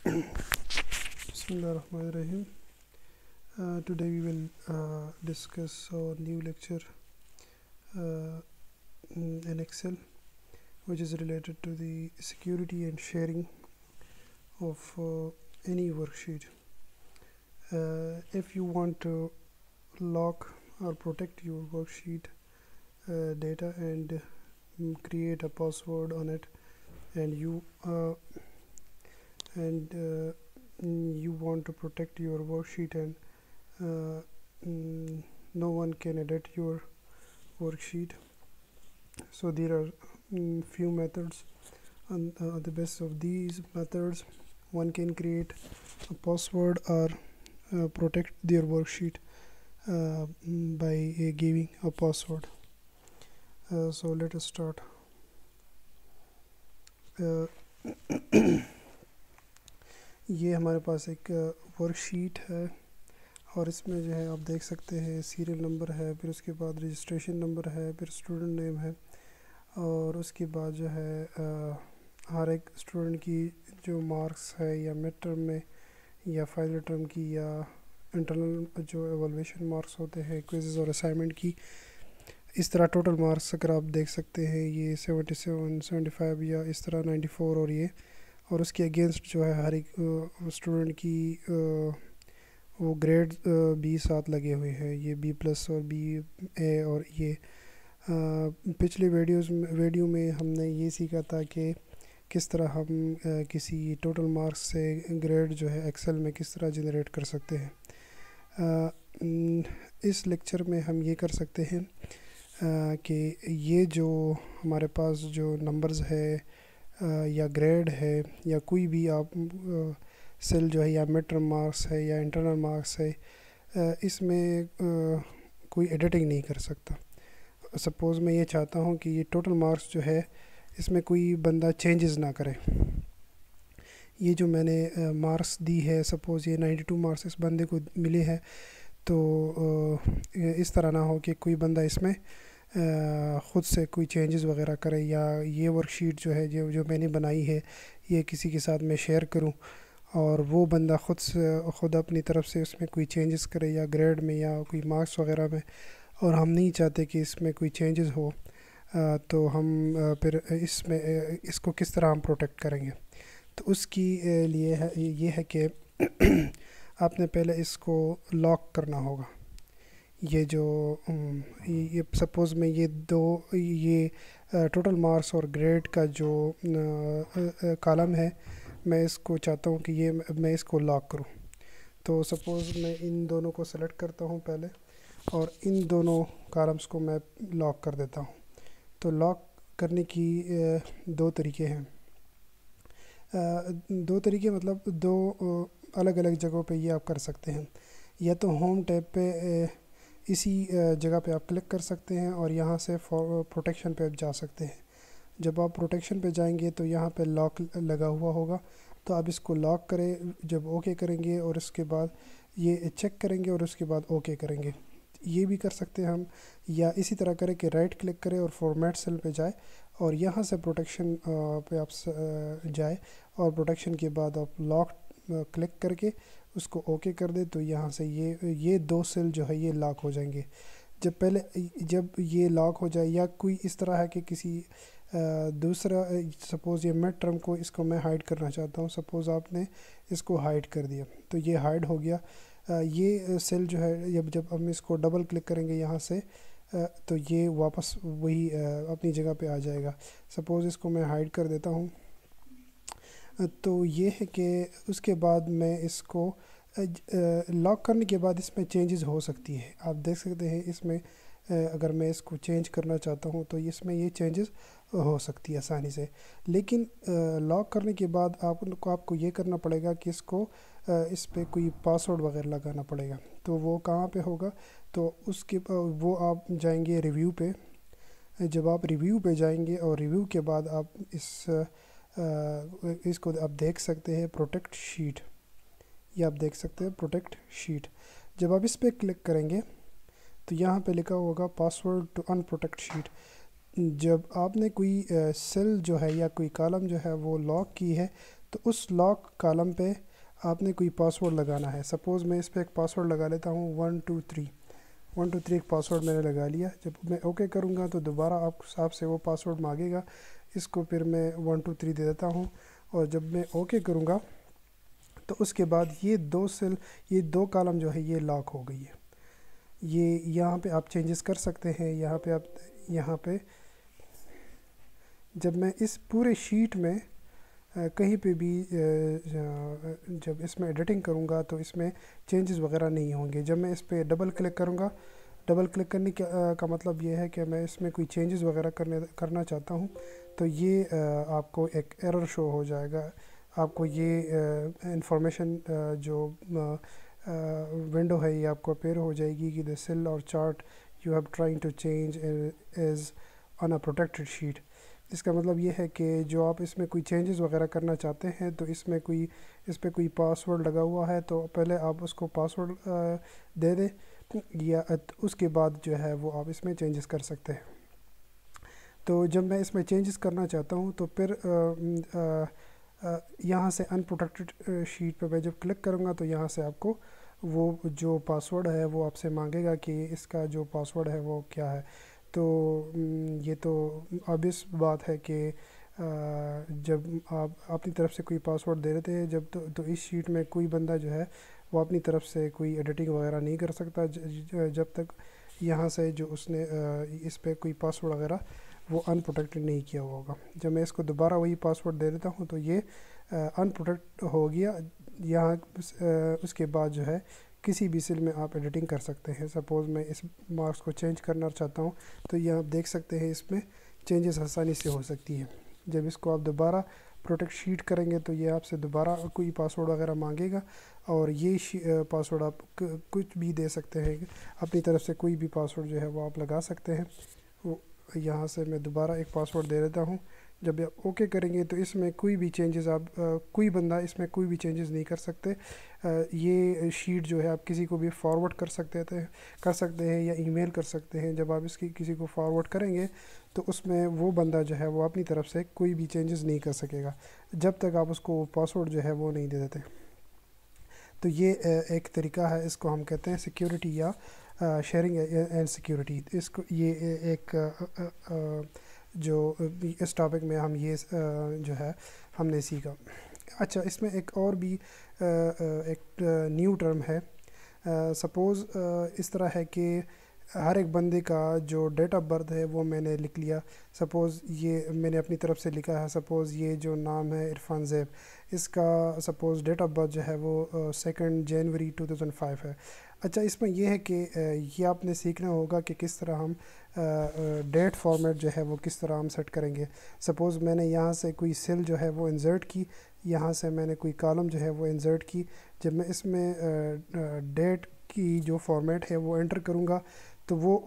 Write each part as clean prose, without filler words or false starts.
Bismillahirrahmanirrahim. Today we will discuss our new lecture in Excel, which is related to the security and sharing of any worksheet. If you want to lock or protect your worksheet data and create a password on it, and you want to protect your worksheet and no one can edit your worksheet, so there are few methods, and the best of these methods, one can create a password or protect their worksheet by giving a password. So let us start. یہ ہمارے پاس ایک work sheet ہے اور اس میں جو ہے آپ دیکھ سکتے ہیں سیریل نمبر ہے، پھر اس کے بعد رجسٹریشن نمبر ہے، پھر اسٹوڈنٹ نیم ہے، اور اس کے بعد جو ہے ہر ایک اسٹوڈنٹ کی جو مارکس ہے یا مڈ ٹرم میں یا فائنل ٹرم کی یا انٹرنل جو ایوالویشن مارکس ہوتے ہیں کوئزز اور اسائنمنٹ کی، اس طرح ٹوٹل مارکس اگر آپ دیکھ سکتے ہیں یہ 77 75 یا اس طرح 94 اور یہ، اور اس کے اگینسٹ جو ہے ہر ایک اسٹوڈنٹ کی وہ گریڈ B ساتھ لگے ہوئے ہیں، یہ B+ اور BA، اور یہ پچھلے ویڈیو میں ہم نے یہ سیکھا تھا کہ کس طرح ہم کسی ٹوٹل مارکس سے گریڈ جو ہے ایکسل میں کس طرح جنریٹ کر سکتے ہیں۔ اس لیکچر میں ہم یہ کر سکتے ہیں کہ یہ جو ہمارے پاس جو نمبرز ہے یا گریڈ ہے یا کوئی بھی آپ سیل جو ہے یا مڈ ٹرم مارکس ہے یا انٹرنل مارکس ہے، اس میں کوئی ایڈیٹنگ نہیں کر سکتا۔ سپوز میں یہ چاہتا ہوں کہ یہ ٹوٹل مارکس جو ہے اس میں کوئی بندہ چینجز نہ کرے، یہ جو میں نے مارکس دی ہے، سپوز یہ 92 مارکس اس بندے کو ملے ہے، تو اس طرح نہ ہو کہ کوئی بندہ اس میں خود سے کوئی چینجز وغیرہ کرے، یا یہ ورک شیٹ جو ہے جو میں نے بنائی ہے یہ کسی کے ساتھ میں شیئر کروں اور وہ بندہ خود اپنی طرف سے اس میں کوئی چینجز کرے یا گریڈ میں یا کوئی مارکس وغیرہ میں، اور ہم نہیں چاہتے کہ اس میں کوئی چینجز ہو، تو ہم پھر اس کو کس طرح ہم پروٹیکٹ کریں گے۔ تو اس کی لیے یہ ہے کہ آپ نے پہلے اس کو لاک کرنا ہوگا۔ یہ جو یہ سپوز میں یہ ٹوٹل مارکس اور گریڈ کا جو کالم ہے، میں اس کو چاہتا ہوں کہ میں اس کو لاک کروں۔ تو سپوز میں ان دونوں کو سلیکٹ کرتا ہوں پہلے، اور ان دونوں کالمز کو میں لاک کر دیتا ہوں۔ تو لاک کرنے کی دو طریقے ہیں، مطلب دو الگ الگ جگہوں پہ یہ آپ کر سکتے ہیں۔ یا تو ہوم ٹیب پہ اسی جگہ پہ آپ کلک کر سکتے ہیں اور یہاں سے پروٹیکشن پہ جا سکتے ہیں۔ جب آپ پروٹیکشن پہ جائیں گے تو یہاں پہ لاک لگا ہوا ہوگا، تو آپ اس کو لاک کریں، جب اوکے کریں گے اور اس کے بعد یہ چیک کریں گے اور اس کے بعد اوکے کریں گے، یہ بھی کر سکتے ہیں ہم۔ یا اسی طرح کریں کہ رائٹ کلک کریں اور فارمیٹ سیل پہ جائے اور یہاں سے پروٹیکشن پہ آپ جائے، اور پروٹیکشن کے بعد آپ لاک کلک کر کے اس کو اوکے کر دیں، تو یہاں سے یہ دو سیل جو ہے یہ لاک ہو جائیں گے۔ جب یہ لاک ہو جائے، یا کوئی اس طرح ہے کہ کسی دوسرا، سپوز یہ مڈ ٹرم کو اس کو میں ہائیڈ کرنا چاہتا ہوں، سپوز آپ نے اس کو ہائیڈ کر دیا تو یہ ہائیڈ ہو گیا۔ یہ سیل جو ہے جب ہم اس کو ڈبل کلک کریں گے یہاں سے، تو یہ واپس وہی اپنی جگہ پہ آ جائے گا۔ سپوز اس کو میں ہائیڈ کر دیتا ہوں، تو یہ ہے کہ اس کے بعد میں اس کو لاک کرنے کے بعد اس میں چینجز ہو سکتی ہے۔ آپ دیکھ سکتے ہیں اس میں اگر میں اس کو چینج کرنا چاہتا ہوں تو اس میں یہ چینجز ہو سکتی ہے آسانی سے، لیکن لاک کرنے کے بعد آپ کو یہ کرنا پڑے گا کہ اس پہ کوئی پاسورڈ وغیرہ لگانا پڑے گا۔ تو وہ کہاں پہ ہوگا؟ تو وہ آپ جائیں گے ریویو پہ۔ جب آپ ریویو پہ جائیں گے اور ریویو کے بعد آپ اس کو آپ دیکھ سکتے ہیں پروٹیکٹ شیٹ، یہ آپ دیکھ سکتے ہیں پروٹیکٹ شیٹ۔ جب آپ اس پہ کلک کریں گے تو یہاں پہ لکھا ہوگا password to unprotect sheet. جب آپ نے کوئی سیل جو ہے یا کوئی کالم جو ہے وہ لاک کی ہے، تو تو اس لاک کالم پہ آپ نے کوئی پاسورڈ لگانا ہے. سپوز میں اس پہ ایک پاسورڈ لگا لیتا ہوں 123 ایک پاسورڈ میں نے لگا لیا. جب میں اوکے کروں گا تو دوبارہ آپ سے وہ پاسورڈ مانگے گا. اس کو پھر میں 123 دے دیتا ہوں اور جب میں اوکے کروں گا تو اس کے بعد یہ دو کالم جو ہے یہ لاک ہو گئی ہے. یہ یہاں پہ آپ چینجز کر سکتے ہیں. یہاں پہ جب میں اس پورے شیٹ میں کہیں پہ بھی جب اس میں ایڈیٹنگ کروں گا تو اس میں چینجز وغیرہ نہیں ہوں گے. جب میں اس پہ ڈبل کلک کروں گا، ڈبل کلک کرنے کا مطلب یہ ہے کہ میں اس میں کوئی چینجز وغیرہ کرنا چاہتا ہوں تو یہ آپ کو ایک ایرر شو ہو جائے گا. آپ کو یہ انفارمیشن جو ونڈو ہے یہ آپ کو اپیئر ہو جائے گی کہ the cell or chart you have trying to change is on a protected sheet. اس کا مطلب یہ ہے کہ جو آپ اس میں کوئی چینجز وغیرہ کرنا چاہتے ہیں تو اس پہ کوئی پاسورڈ لگا ہوا ہے تو پہلے آپ اس کو پاسورڈ دے دیں یا اس کے بعد جو ہے وہ آپ اس میں چینجز کر سکتے ہیں. تو جب میں اس میں چینجز کرنا چاہتا ہوں تو پھر یہاں سے ان پروٹیکٹڈ شیٹ پہ میں جب کلک کروں گا تو یہاں سے آپ کو وہ جو پاسورڈ ہے وہ آپ سے مانگے گا کہ اس کا جو پاسورڈ ہے وہ کیا ہے. تو یہ تو obvious بات ہے کہ جب آپ اپنی طرف سے کوئی پاسورڈ دے دیتے ہیں تو اس شیٹ میں کوئی بندہ جو ہے وہ اپنی طرف سے کوئی ایڈیٹنگ وغیرہ نہیں کر سکتا جب تک یہاں سے جو اس نے اس پہ کوئی پاسورڈ وغیرہ وہ ان پروٹیکٹڈ نہیں کیا ہوا ہوگا. جب میں اس کو دوبارہ وہی پاسورڈ دے دیتا ہوں تو یہ ان پروٹیکٹ ہو گیا. یہاں اس کے بعد جو ہے کسی بھی سیل میں آپ ایڈیٹنگ کر سکتے ہیں. سپوز میں اس مارکس کو چینج کرنا چاہتا ہوں تو یہ آپ دیکھ سکتے ہیں اس میں چینجز آسانی سے ہو سکتی ہیں. جب اس کو آپ دوبارہ پروٹیکٹ شیٹ کریں گے تو یہ آپ سے دوبارہ کوئی پاسورڈ وغیرہ مانگے گا اور یہ پاسورڈ آپ کچھ بھی دے سکتے ہیں. اپنی طرف سے کوئی بھی پاسورڈ جو ہے وہ آپ لگا سکتے ہیں. یہاں سے میں دوبارہ ایک پاسورڈ دے دیتا ہوں. جب آپ اوکے کریں گے تو اس میں کوئی بھی چینجز کوئی بندہ اس میں کوئی بھی چینجز نہیں کر سکتے. یہ شیٹ جو ہے آپ کسی کو بھی فارورڈ کر سکتے ہیں یا ای میل کر سکتے ہیں. جب آپ اس کی کسی کو فارورڈ کریں گے تو اس میں وہ بندہ جو ہے وہ اپنی طرف سے کوئی بھی چینجز نہیں کر سکے گا جب تک آپ اس کو پاسورڈ جو ہے وہ نہیں دے دیتے. تو یہ ایک طریقہ ہے، اس کو ہم کہتے ہیں سیکیورٹی یا شیئرنگ اینڈ سیکیورٹی. اس کو یہ ایک جو اس ٹاپک میں ہم یہ جو ہے ہم نے سیکھا. اچھا، اس میں ایک اور بھی ایک نیو ٹرم ہے. سپوز اس طرح ہے کہ ہر ایک بندے کا جو ڈیٹ آف برتھ ہے وہ میں نے لکھ لیا. سپوز یہ میں نے اپنی طرف سے لکھا ہے. سپوز یہ جو نام ہے عرفان زیب، اس کا سپوز ڈیٹ آف برتھ جو ہے وہ 2 جنوری 2005 ہے. اچھا، اس میں یہ ہے کہ یہ آپ نے سیکھنا ہوگا کہ کس طرح ہم ڈیٹ فارمیٹ جو ہے وہ کس طرح ہم سیٹ کریں گے. سپوز میں نے یہاں سے کوئی سیل جو ہے وہ انسرٹ کی، یہاں سے میں نے کوئی کالم جو ہے وہ انسرٹ کی. جب میں اس میں ڈیٹ کی جو فارمیٹ ہے وہ انٹر کروں گا تو وہ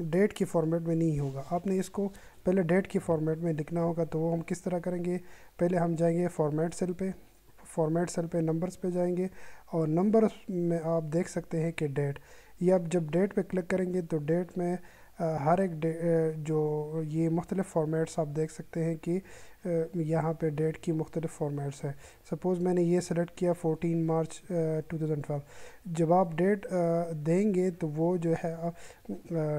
ڈیٹ کی فارمیٹ میں نہیں ہوگا. آپ نے اس کو پہلے ڈیٹ کی فارمیٹ میں لکھنا ہوگا. تو وہ ہم کس طرح کریں گے؟ پہلے ہم جائیں گے فارمیٹ سیل پہ نمبرز پہ جائیں گے اور نمبرز میں آپ دیکھ سکتے ہیں کہ ڈیٹ. یہ آپ جب ڈیٹ پہ کلک کریں گے تو ڈیٹ میں ہر ایک جو یہ مختلف فارمیٹس آپ دیکھ سکتے ہیں کہ یہاں پہ ڈیٹ کی مختلف فارمیٹس ہیں. سپوز میں نے یہ سلیکٹ کیا 14 مارچ 2012. جب آپ ڈیٹ دیں گے تو وہ جو ہے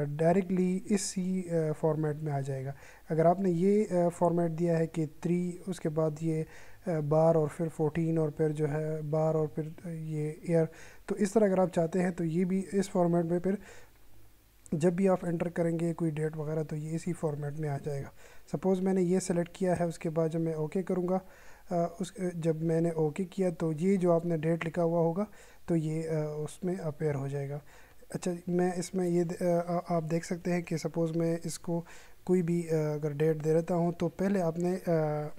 ڈائریکٹلی اسی فارمیٹ میں آ جائے گا. اگر آپ نے یہ فارمیٹ دیا ہے کہ 3 اس کے بعد یہ بار اور پھر 14 اور پھر جو ہے بار اور پھر یہ ایئر، تو اس طرح اگر آپ چاہتے ہیں تو یہ بھی اس فارمیٹ میں پھر جب بھی آپ انٹر کریں گے کوئی ڈیٹ وغیرہ تو یہ اسی فارمیٹ میں آ جائے گا. سپوز میں نے یہ سلیکٹ کیا ہے، اس کے بعد جب میں اوکے کروں گا جب میں نے اوکے کیا تو یہ جو آپ نے ڈیٹ لکھا ہوا ہوگا تو یہ اس میں اپیئر ہو جائے گا. اچھا، میں اس میں یہ آپ دیکھ سکتے ہیں کہ سپوز میں اس کو کوئی بھی اگر ڈیٹ دے رہتا ہوں تو پہلے آپ نے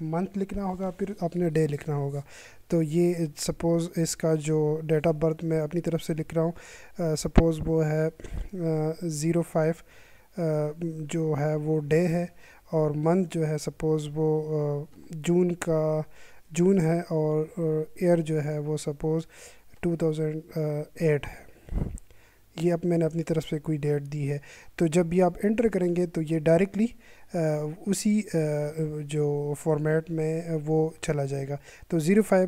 منتھ لکھنا ہوگا، پھر آپ نے ڈے لکھنا ہوگا. تو یہ سپوز اس کا جو ڈیٹ آف برتھ میں اپنی طرف سے لکھ رہا ہوں، سپوز وہ ہے 05 جو ہے وہ ڈے ہے اور منتھ جو ہے سپوز وہ جون ہے اور ایئر جو ہے وہ سپوز 2008 ہے. یہ اب میں نے اپنی طرف سے کوئی ڈیٹ دی ہے، تو جب بھی آپ انٹر کریں گے تو یہ ڈائریکٹلی اسی جو فارمیٹ میں وہ چلا جائے گا۔ تو 05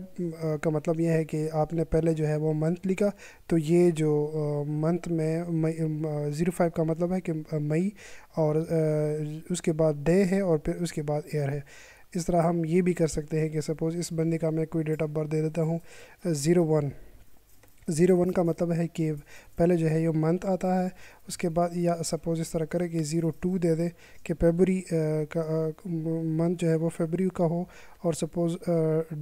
کا مطلب یہ ہے کہ آپ نے پہلے جو ہے وہ منتھ لکھا، تو یہ جو منتھ میں 05 کا مطلب ہے کہ مئی، اور اس کے بعد ڈے ہے، اور پھر اس کے بعد ایئر ہے۔ اس طرح ہم یہ بھی کر سکتے ہیں کہ سپوز اس بندے کا میں کوئی ڈیٹ آف برتھ دے دیتا ہوں 01 کا مطلب ہے کہ پہلے جو ہے یہ منتھ آتا ہے، اس کے بعد یا سپوز اس طرح کرے کہ 02 دے دے کہ فیبری کا منتھ جو ہے وہ فیبری کا ہو، اور سپوز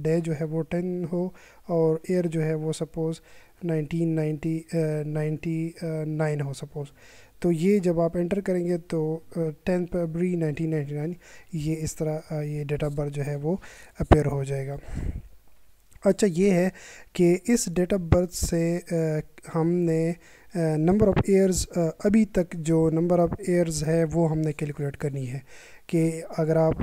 ڈے جو ہے وہ 10 ہو، اور ایئر جو ہے وہ سپوز 1999 ہو سپوز۔ تو یہ جب آپ انٹر کریں گے تو 10 فیبری 1999 یہ اس طرح یہ ڈیٹ آف برتھ جو ہے وہ اپیئر ہو جائے گا۔ اچھا یہ ہے کہ اس ڈیٹ آف برتھ سے ہم نے نمبر آف ایئرز، ابھی تک جو نمبر آف ایئرز ہے وہ ہم نے کیلکولیٹ کرنی ہے، کہ اگر آپ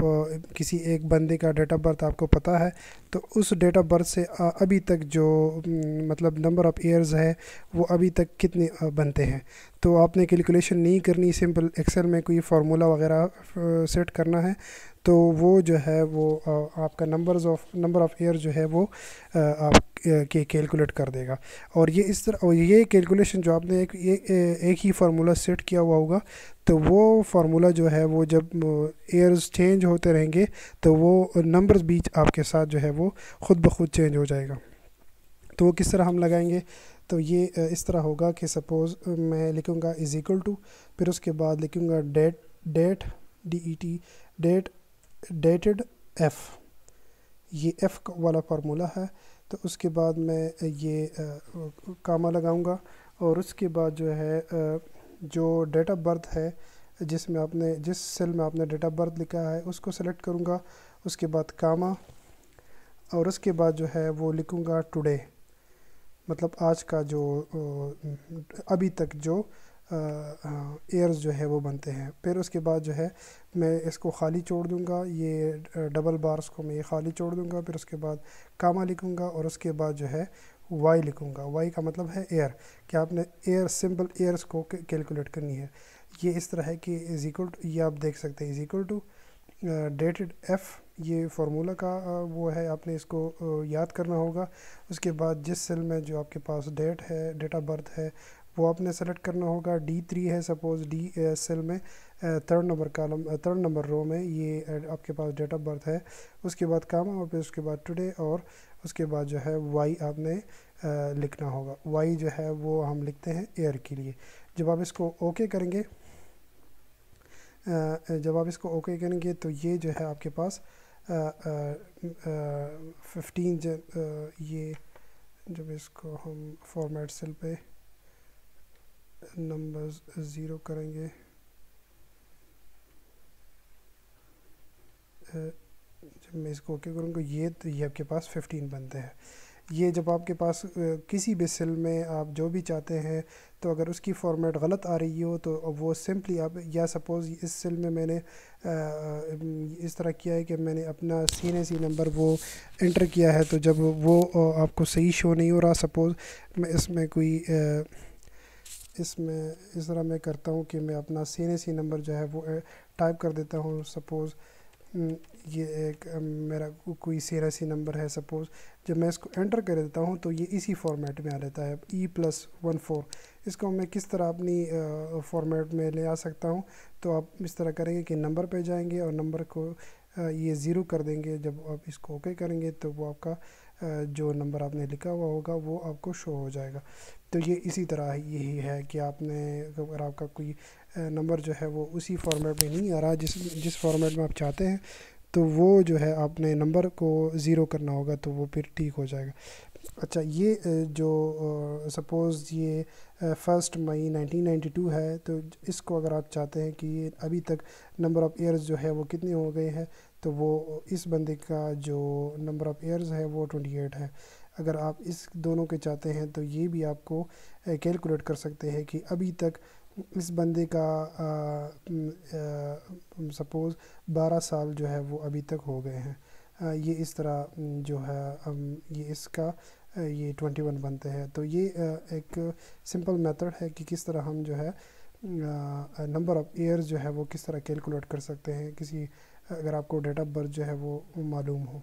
کسی ایک بندے کا ڈیٹ آف برتھ آپ کو پتہ ہے تو اس ڈیٹ آف برتھ سے ابھی تک جو مطلب نمبر آف ایئرز ہے وہ ابھی تک کتنے بنتے ہیں، تو آپ نے کیلکولیشن نہیں کرنی، سمپل ایکسل میں کوئی فارمولا وغیرہ سیٹ کرنا ہے، تو وہ جو ہے وہ آپ کا نمبر آف ایئر جو ہے وہ آپ کے کیلکولیٹ کر دے گا۔ اور یہ اس طرح، اور یہ کیلکولیشن جو آپ نے ایک ہی فارمولا سیٹ کیا ہوا ہوگا، تو وہ فارمولا جو ہے وہ جب ایئرز چینج ہوتے رہیں گے تو وہ نمبرز بھی آپ کے ساتھ جو ہے وہ خود بخود چینج ہو جائے گا۔ تو وہ کس طرح ہم لگائیں گے؟ تو یہ اس طرح ہوگا کہ سپوز میں لکھوں گا از ایکول ٹو، پھر اس کے بعد لکھوں گا ڈیٹ ڈیٹڈ ایف، یہ ایف والا فارمولا ہے، تو اس کے بعد میں یہ کاما لگاؤں گا، اور اس کے بعد جو ہے جو ڈیٹ آف برتھ ہے جس سیل میں آپ نے ڈیٹ آف برتھ لکھا ہے اس کو سلیکٹ کروں گا، اس کے بعد کاما، اور اس کے بعد جو ہے وہ لکھوں گا ٹوڈے، مطلب آج کا جو ابھی تک جو ایئرز جو ہے وہ بنتے ہیں۔ پھر اس کے بعد جو ہے میں اس کو خالی چھوڑ دوں گا، یہ ڈبل بارز کو میں یہ خالی چھوڑ دوں گا، پھر اس کے بعد کاما لکھوں گا، اور اس کے بعد جو ہے وائی لکھوں گا۔ وائی کا مطلب ہے ایئر، کہ آپ نے سمپل ایئرز کو کیلکولیٹ کرنی ہے۔ یہ اس طرح ہے کہ از ایکول ٹو، یہ آپ دیکھ سکتے ہیں is equal to DATEDIF, یہ فارمولا کا وہ ہے، آپ نے اس کو یاد کرنا ہوگا۔ اس کے بعد جس سیل میں جو آپ کے پاس ڈیٹ آف برتھ ہے وہ آپ نے سلیکٹ کرنا ہوگا، D3 ہے سپوز، ڈی سیل میں 3rd نمبر رو میں یہ آپ کے پاس ڈیٹ آف برتھ ہے، اس کے بعد کاما، اور پھر اس کے بعد ٹوڈے، اور اس کے بعد جو ہے وائی آپ نے لکھنا ہوگا۔ وائی جو ہے وہ ہم لکھتے ہیں ایئر کے لیے۔ جب آپ اس کو اوکے کریں گے تو یہ جو ہے آپ کے پاس 15 یہ جب اس کو ہم فارمیٹ سیل پہ نمبرز 0 کریں گے، جب میں اس کو اوکے کروں گا یہ آپ کے پاس 15 بنتے ہیں۔ یہ جب آپ کے پاس کسی بھی سیل میں آپ جو بھی چاہتے ہیں، تو اگر اس کی فارمیٹ غلط آ رہی ہو تو وہ سمپلی آپ، یا سپوز اس سیل میں میں نے اس طرح کیا ہے کہ میں نے اپنا CNC نمبر وہ انٹر کیا ہے، تو جب وہ آپ کو صحیح شو نہیں ہو رہا، سپوز میں اس میں اس طرح میں کرتا ہوں کہ میں اپنا CNC نمبر جو ہے وہ ٹائپ کر دیتا ہوں، سپوز یہ ایک میرا کوئی CNC نمبر ہے سپوز، جب میں اس کو انٹر کر دیتا ہوں تو یہ اسی فارمیٹ میں آ لیتا ہے E+14۔ اس کو میں کس طرح اپنی فارمیٹ میں لے آ سکتا ہوں؟ تو آپ اس طرح کریں گے کہ نمبر پہ جائیں گے اور نمبر کو یہ 0 کر دیں گے، جب آپ اس کو اوکے کریں گے تو وہ آپ کا جو نمبر آپ نے لکھا ہوا ہوگا وہ آپ کو شو ہو جائے گا۔ تو یہ اسی طرح یہی ہے کہ آپ نے اگر آپ کا کوئی نمبر جو ہے وہ اسی فارمیٹ میں نہیں آ رہا جس فارمیٹ میں آپ چاہتے ہیں، تو وہ جو ہے آپ نے نمبر کو 0 کرنا ہوگا، تو وہ پھر ٹھیک ہو جائے گا۔ اچھا یہ جو سپوز یہ 1 مئی 1992 ہے، تو اس کو اگر آپ چاہتے ہیں کہ یہ ابھی تک نمبر آف ایئرز جو ہے وہ کتنے ہو گئے ہیں، تو وہ اس بندے کا جو نمبر آف ایئرز ہے وہ 28 ہے۔ اگر آپ اس دونوں کے چاہتے ہیں تو یہ بھی آپ کو کیلکولیٹ کر سکتے ہیں کہ ابھی تک اس بندے کا سپوز 12 سال جو ہے وہ ابھی تک ہو گئے ہیں۔ یہ اس طرح جو ہے یہ اس کا یہ 21 بنتے ہیں. تو یہ ایک سمپل میتھڈ ہے کہ کس طرح ہم جو ہے نمبر آف ایئرز جو ہے وہ کس طرح کیلکولیٹ کر سکتے ہیں، کسی اگر آپ کو ڈیٹ آف برتھ جو ہے وہ معلوم ہو.